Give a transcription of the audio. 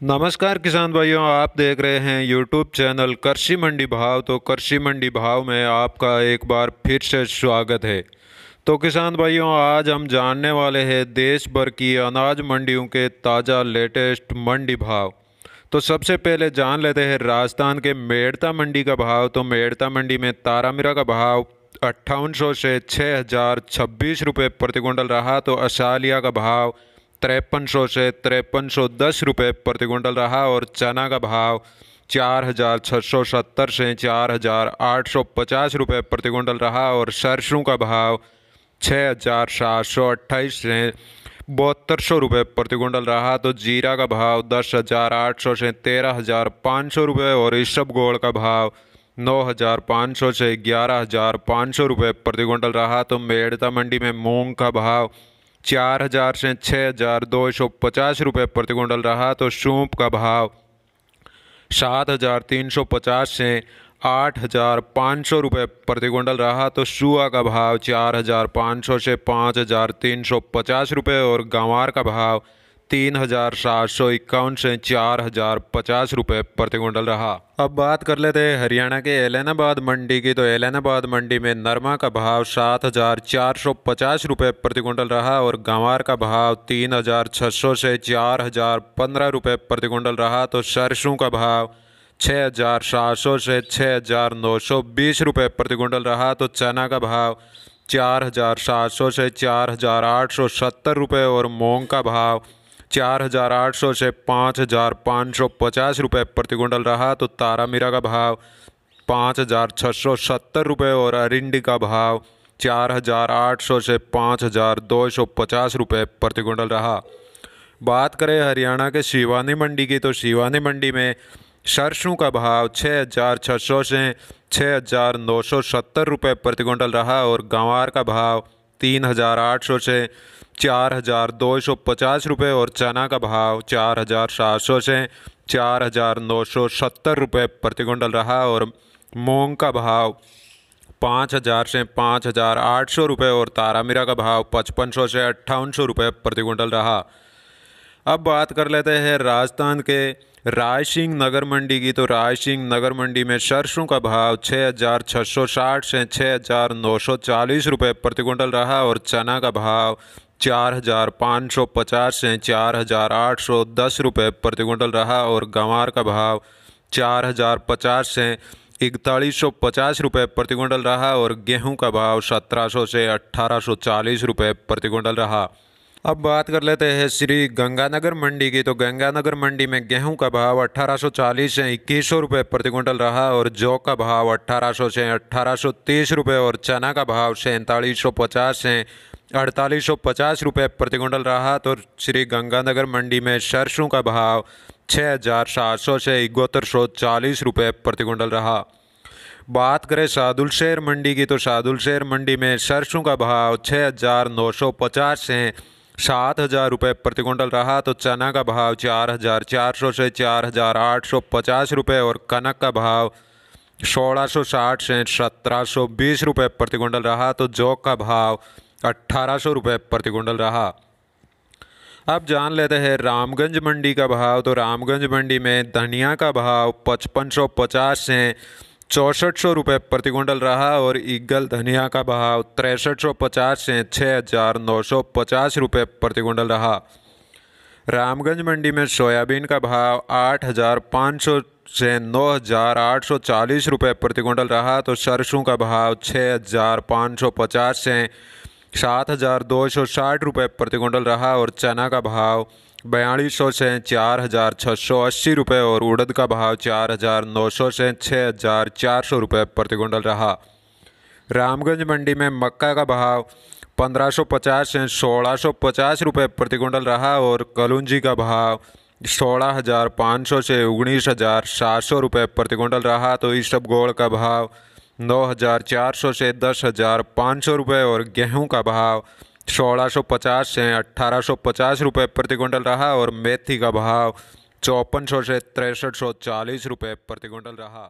नमस्कार किसान भाइयों, आप देख रहे हैं यूट्यूब चैनल कृषि मंडी भाव। तो कृषि मंडी भाव में आपका एक बार फिर से स्वागत है। तो किसान भाइयों, आज हम जानने वाले हैं देश भर की अनाज मंडियों के ताज़ा लेटेस्ट मंडी भाव। तो सबसे पहले जान लेते हैं राजस्थान के मेड़ता मंडी का भाव। तो मेड़ता मंडी में तारामीरा का भाव 5800 से 6026 रुपये प्रति क्विंटल रहा। तो असालिया का भाव 5300 से 5310 रुपये प्रति क्विंटल रहा। और चना का भाव 4670 से 4850 रुपये प्रति क्विंटल रहा। और सरसों का भाव 6728 से 7200 रुपये प्रति क्विंटल रहा। तो जीरा का भाव 10800 से 13500 रुपये। और इसबगोल का भाव 9500 से 11500 रुपये प्रति क्विंटल रहा। तो मेड़ता मंडी में मूंग का भाव 4000 से 6250 रुपये प्रति क्विंटल रहा। तो सूप का भाव 7350 से 8500 रुपये प्रति क्विंटल रहा। तो सुआ का भाव 4500 से 5350 रुपये। और गंवार का भाव 3751 से 4050 रुपये प्रति क्विंटल रहा। अब बात कर लेते हैं हरियाणा के ऐलनाबाद मंडी की। तो ऐलनाबाद मंडी में नरमा का भाव 7450 रुपये प्रति क्विंटल रहा। और गंवार का भाव 3600 से 4015 रुपये प्रति क्विंटल रहा। तो सरसों का भाव 6700 से 6920 रुपये प्रति क्विंटल रहा। तो चना का भाव 4700 से 4870 रुपये। और मूंग का भाव 4800 से 5550 रुपये प्रति क्विंटल रहा। तो तारामीरा का भाव 5670 रुपये। और अरिंडी का भाव 4800 से 5250 रुपये प्रति क्विंटल रहा। बात करें हरियाणा के शिवानी मंडी की। तो शिवानी मंडी में सरसों का भाव 6600 से 6970 रुपये प्रति क्विंटल रहा। और गंवार का भाव 3800 से 4250 रुपये। और चना का भाव 4700 से 4970 रुपये प्रति क्विंटल रहा। और मूंग का भाव 5000 से 5800 रुपये। और तारामीरा का भाव 5500 से 5800 रुपये प्रति क्विंटल रहा। अब बात कर लेते हैं राजस्थान के रायसिंह नगर मंडी की। तो रायसिंह नगर मंडी में सरसों का भाव 6660 से 6940 रुपये प्रति क्विंटल रहा। और चना का भाव 4550 से 4810 रुपये प्रति क्विंटल रहा। और गंवार का भाव 4050 से 4150 रुपये प्रति क्विंटल रहा। और गेहूं का भाव 1700 से 1840 रुपये प्रति क्विंटल रहा। अब बात कर लेते हैं श्री गंगानगर मंडी की। तो गंगानगर मंडी में गेहूं का भाव 1840 से 2100 रुपये प्रति क्विंटल रहा। और जौ का भाव 1800 से 1830 रुपये। और चना का भाव 4750 से 4850 रुपये प्रति क्विंटल रहा। तो श्री गंगानगर मंडी में सरसों का भाव 6700 से 7140 रुपये प्रति क्विंटल रहा। बात करें सादुलशहर मंडी की। तो सादुलशहर मंडी में सरसों का भाव 6950 से 7000 रुपये प्रति क्विंटल रहा। तो चना का भाव 4400 से 4850 रुपये। और कनक का भाव 1660 से 1720 रुपये प्रति क्विंटल रहा। तो जौ का भाव 1800 रुपये प्रति क्विंटल रहा। अब जान लेते हैं रामगंज मंडी का भाव। तो रामगंज मंडी में धनिया का भाव 5550 से 6400 रुपये प्रति क्विंटल रहा। और ईगल धनिया का भाव 6350 से 6950 रुपये प्रति क्विंटल रहा। रामगंज मंडी में सोयाबीन का भाव 8500 से 9840 रुपये प्रति क्विंटल रहा। तो सरसों का भाव 6550 से 7260 रुपये प्रति क्विंटल रहा। और चना का भाव 4200 से 4680 रुपये। और उड़द का भाव 4900 से 6400 रुपये प्रति क्विंटल रहा। रामगंज मंडी में मक्का का भाव 1550 से 1650 रुपये प्रति क्विंटल रहा। और कलौंजी का भाव 16500 से 19700 रुपये प्रति क्विंटल रहा। तो इसबगोल का भाव 9400 से 10500 रुपये। और गेहूं का भाव 1650 से 1850 रुपये प्रति क्विंटल रहा। और मेथी का भाव 5400 से 6340 रुपये प्रति क्विंटल रहा।